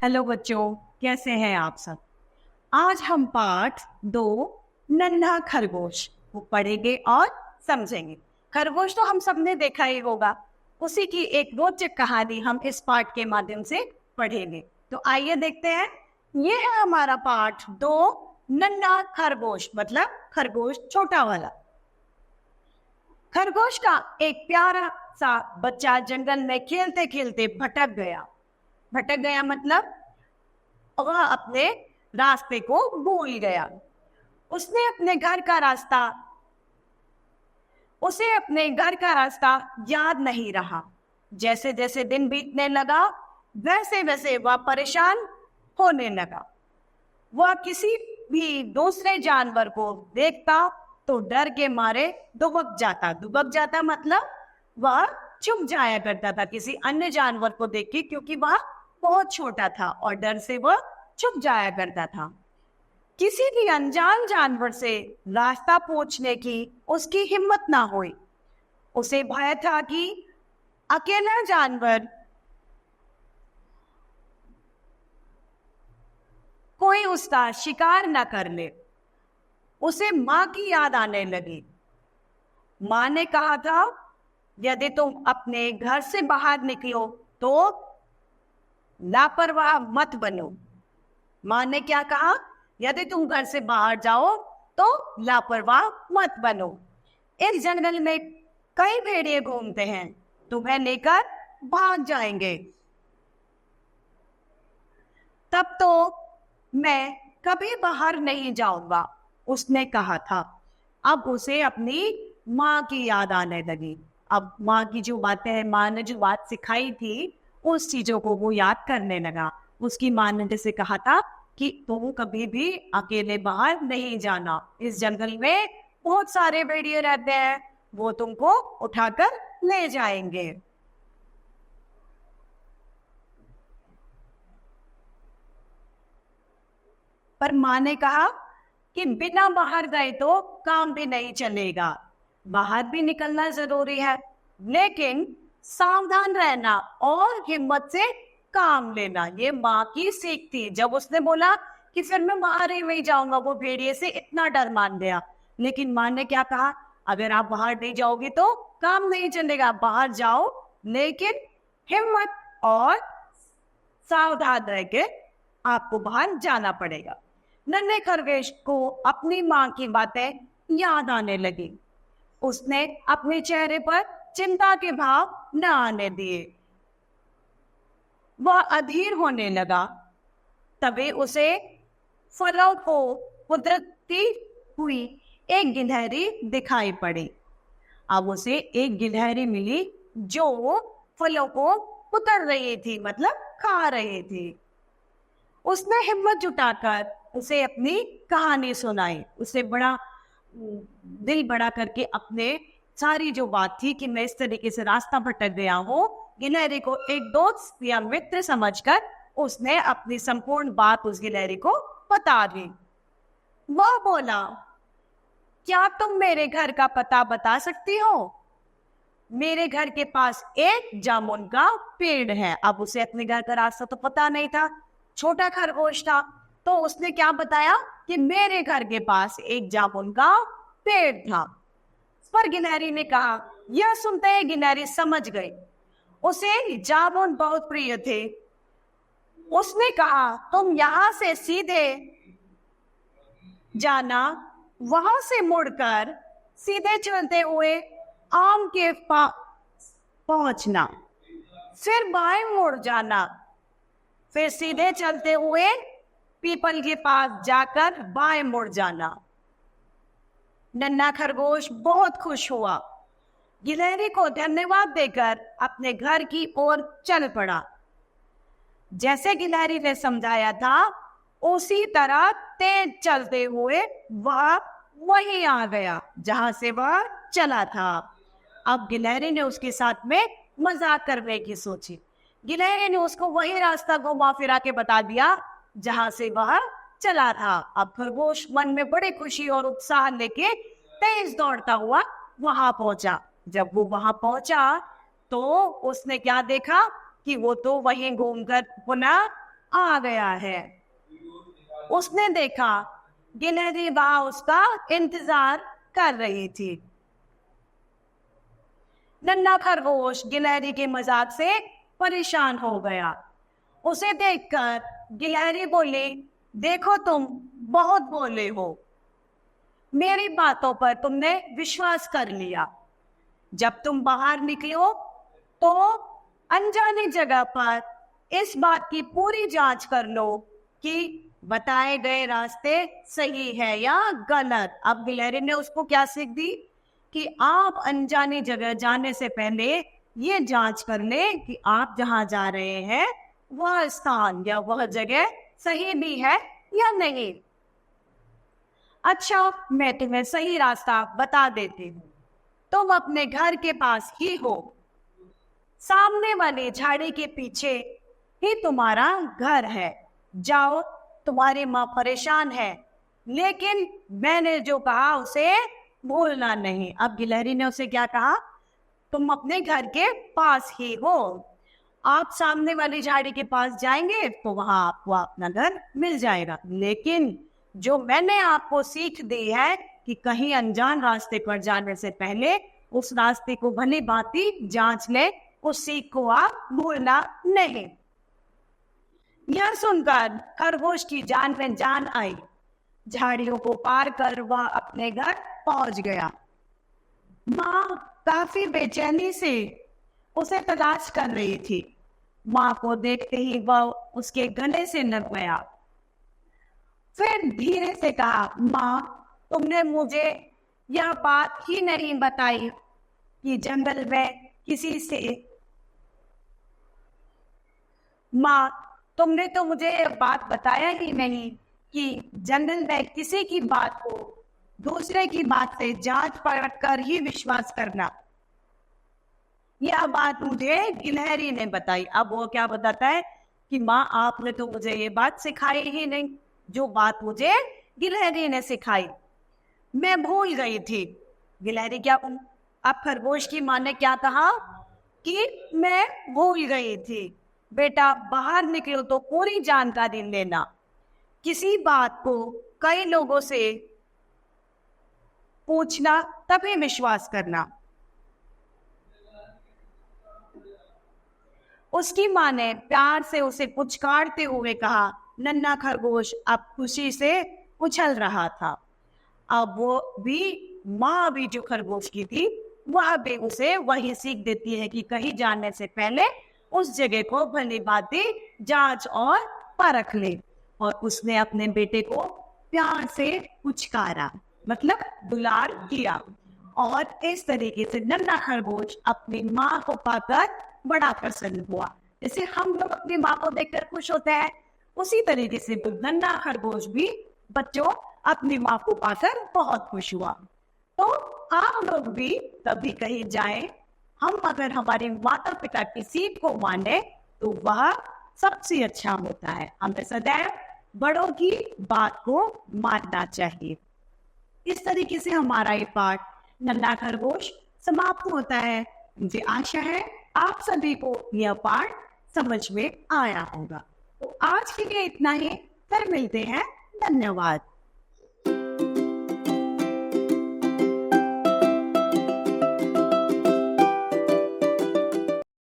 Hello बच्चों, कैसे हैं आप सब। आज हम पाठ 2 नन्हा खरगोश को पढ़ेंगे और समझेंगे। खरगोश तो हम सबने देखा ही होगा, उसी की एक रोचक कहानी हम इस पाठ के माध्यम से पढ़ेंगे। तो आइए देखते हैं। ये है हमारा पाठ 2 नन्हा खरगोश, मतलब खरगोश छोटा वाला। खरगोश का एक प्यारा सा बच्चा जंगल में खेलते खेलते भटक गया मतलब वह अपने रास्ते को भूल गया। उसे अपने घर का रास्ता याद नहीं रहा। जैसे जैसे दिन बीतने लगा वैसे वैसे वह परेशान होने लगा। वह किसी भी दूसरे जानवर को देखता तो डर के मारे दुबक जाता मतलब वह चुप जाया करता था किसी अन्य जानवर को देख के, क्योंकि वह बहुत छोटा था और डर से वह चुप जाया करता था। किसी भी अनजान जानवर से रास्ता पूछने की उसकी हिम्मत ना हुई। उसे भय था कि अकेला जानवर कोई उसका शिकार न कर ले। उसे माँ की याद आने लगी। माँ ने कहा था, यदि तुम अपने घर से बाहर निकलो तो लापरवाह मत बनो। माँ ने क्या कहा? यदि तुम घर से बाहर जाओ तो लापरवाह मत बनो। इस जंगल में कई भेड़िए घूमते हैं, तुम्हें लेकर भाग जाएंगे। तब तो मैं कभी बाहर नहीं जाऊंगा, उसने कहा था। अब उसे अपनी माँ की याद आने लगी। अब माँ की जो बातें हैं, माँ ने जो बात सिखाई थी, उस चीजों को वो याद करने लगा। उसकी माँ ने जैसे कहा था कि तुम कभी भी अकेले बाहर नहीं जाना, इस जंगल में बहुत सारे भेड़िए रहते हैं, वो तुमको उठाकर ले जाएंगे। पर माँ ने कहा कि बिना बाहर गए तो काम भी नहीं चलेगा, बाहर भी निकलना जरूरी है, लेकिन सावधान रहना और हिम्मत से काम लेना। ये माँ की सीख थी। जब उसने बोला कि फिर मैं बाहर ही नहीं जाऊंगा, वो भेड़िए से इतना डर मान गया। लेकिन माँ ने क्या कहा? अगर आप बाहर नहीं जाओगे तो काम नहीं चलेगा, बाहर जाओ, लेकिन हिम्मत और सावधान रह के आपको बाहर जाना पड़ेगा। नन्हे खरगोश को अपनी माँ की बातें याद आने लगी। उसने अपने चेहरे पर चिंता के भाव न आने दिए। वह अधीर होने लगा। तभी उसे फलों को कुदरती हुई एक गिलहरी दिखाई पड़ी। अब उसे एक गिलहरी मिली जो फलों को उतर रही थी, मतलब खा रही थी। उसने हिम्मत जुटाकर उसे अपनी कहानी सुनाई। उसे बड़ा दिल बड़ा करके अपने सारी जो बात थी कि मैं इस तरीके से रास्ता भटक गया हूँ, गिलहरी को एक दोस्त या मित्र समझकर उसने अपनी संपूर्ण बात उस गिलहरी को बता दी। वह बोला, क्या तुम मेरे घर का पता बता सकती हो? मेरे घर के पास एक जामुन का पेड़ है। अब उसे अपने घर का रास्ता तो पता नहीं था, छोटा खरगोश था, तो उसने क्या बताया कि मेरे घर के पास एक जामुन का पेड़ था। पर गिलहरी ने कहा, यह सुनते ही गिलहरी समझ गई। उसे जामुन बहुत प्रिय थे। उसने कहा, तुम यहां से सीधे जाना, वहां से मुड़कर सीधे चलते हुए आम के पास पहुंचना, फिर बाएं मुड़ जाना, फिर सीधे चलते हुए पीपल के पास जाकर बाएं मुड़ जाना। नन्हा खरगोश बहुत खुश हुआ। गिलहरी को धन्यवाद देकर अपने घर की ओर चल पड़ा। जैसे गिलहरी ने समझाया था, उसी तरह तेज चलते हुए वह वहीं आ गया जहां से वह चला था। अब गिलहरी ने उसके साथ में मजाक करने की सोची। गिलहरी ने उसको वही रास्ता घुमा फिरा के बता दिया जहां से वह चला था। अब खरगोश मन में बड़ी खुशी और उत्साह लेके तेज दौड़ता हुआ वहां पहुंचा। जब वो वहां पहुंचा तो उसने क्या देखा कि वो तो वहीं घूमकर पुनः आ गया है। उसने देखा गिलहरी वहां उसका इंतजार कर रही थी। नन्हा खरगोश गिलहरी के मजाक से परेशान हो गया। उसे देखकर गिलहरी बोली, देखो तुम बहुत भोले हो, मेरी बातों पर तुमने विश्वास कर लिया। जब तुम बाहर निकलो तो अनजानी जगह पर इस बात की पूरी जांच कर लो कि बताए गए रास्ते सही है या गलत। अब गिलहरी ने उसको क्या सीख दी कि आप अनजानी जगह जाने से पहले ये जांच कर ले कि आप जहां जा रहे हैं वह स्थान या वह जगह सही भी है या नहीं। अच्छा, मैं तुम्हें सही रास्ता बता देती हूँ। तुम अपने घर के पास ही हो, सामने वाली झाड़ी के पीछे ही तुम्हारा घर है। जाओ, तुम्हारी माँ परेशान है, लेकिन मैंने जो कहा उसे भूलना नहीं। अब गिलहरी ने उसे क्या कहा, तुम अपने घर के पास ही हो, आप सामने वाली झाड़ी के पास जाएंगे तो वहां आपको अपना घर मिल जाएगा। लेकिन जो मैंने आपको सीख दी है कि कहीं अनजान रास्ते पर जाने से पहले उस रास्ते को भली भांति जांच ले, उस सीख को आप भूलना नहीं। यह सुनकर खरगोश की जान में जान आई। झाड़ियों को पार कर वह अपने घर पहुंच गया। माँ काफी बेचैनी से उसे तलाश कर रही थी। माँ को देखते ही वह उसके गले से लग गया। फिर धीरे से कहा, माँ तुमने मुझे यह बात ही नहीं बताई कि जंगल में किसी से, माँ तुमने तो मुझे यह बात बताया ही नहीं कि जंगल में किसी की बात को दूसरे की बात से जांच परख कर ही विश्वास करना। यह बात मुझे गिलहरी ने बताई। अब वो क्या बताता है कि माँ आपने तो मुझे ये बात सिखाई ही नहीं, जो बात मुझे गिलहरी ने सिखाई मैं भूल गई थी। गिलहरी क्या, अब खरगोश की माँ ने क्या कहा कि मैं भूल गई थी। बेटा बाहर निकलो तो पूरी जानकारी लेना, किसी बात को कई लोगों से पूछना तभी विश्वास करना। उसकी माँ ने प्यार से उसे पुचकारते हुए कहा। नन्हा खरगोश अब खुशी से उछल रहा था। अब वो भी, माँ भी जो खरगोश की थी वह भी उसे वही सीख देती है कि कहीं जाने से पहले उस जगह को भली भांति जांच और परख ले। और उसने अपने बेटे को प्यार से पुचकारा, मतलब दुलार किया। और इस तरीके से नन्हा खरगोश अपनी माँ को पाकर बड़ा प्रसन्न हुआ। जैसे हम लोग अपनी माँ को देखकर खुश होते हैं, उसी तरीके से नन्हा खरगोश भी बच्चों अपनी माँ को पाकर बहुत खुश हुआ। तो आप लोग भी कभी कहीं जाएं, हम अगर हमारे माता पिता की सीख को माने तो वह सबसे अच्छा होता है। हमें सदैव बड़ों की बात को मानना चाहिए। इस तरीके से हमारा ये पाठ नन्हा खरगोश समाप्त होता है। मुझे आशा है आप सभी को यह पाठ समझ में आया होगा। तो आज के लिए इतना ही, फिर मिलते हैं। धन्यवाद।